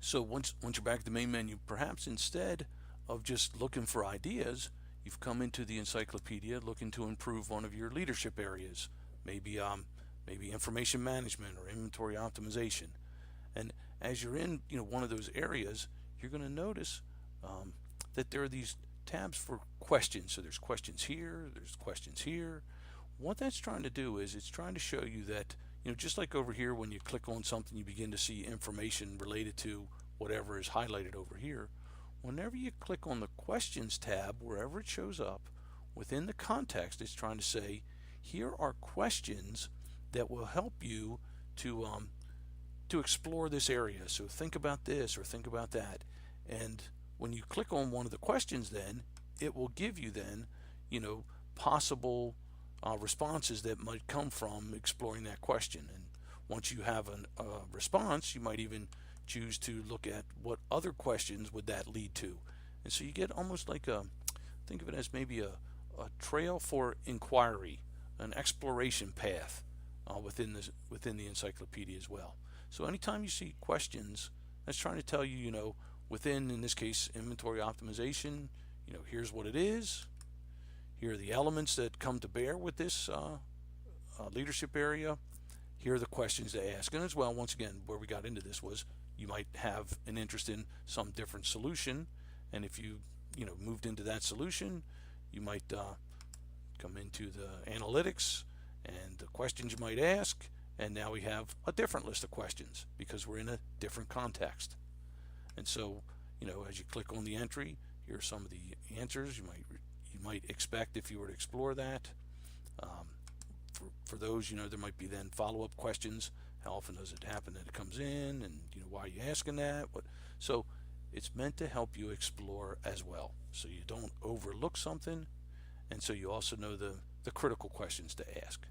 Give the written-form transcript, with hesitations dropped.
So once you're back at the main menu, perhaps instead of just looking for ideas, you've come into the encyclopedia looking to improve one of your leadership areas, maybe information management or inventory optimization. And as you're in one of those areas, you're going to notice that there are these tabs for questions. So there's questions here, there's questions here. What that's trying to do is it's trying to show you that just like over here, when you click on something, you begin to see information related to whatever is highlighted over here. Whenever you click on the questions tab, wherever it shows up within the context, it's trying to say, here are questions that will help you to explore this area. So think about this or think about that. And when you click on one of the questions, then it will give you then possible responses that might come from exploring that question. And once you have a response, you might even choose to look at what other questions would that lead to. And so you get almost like think of it as maybe a trail for inquiry, an exploration path within the encyclopedia as well. So anytime you see questions, that's trying to tell you, within, in this case, inventory optimization, here's what it is. Here are the elements that come to bear with this leadership area. Here are the questions to ask. And as well, once again, where we got into this was you might have an interest in some different solution. And if you moved into that solution, you might come into the analytics and the questions you might ask. And now we have a different list of questions because we're in a different context. And so, as you click on the entry, here are some of the answers you might expect if you were to explore that. For those, there might be then follow-up questions. How often does it happen that it comes in, and why are you asking that? So it's meant to help you explore as well, so you don't overlook something, and so you also know the critical questions to ask.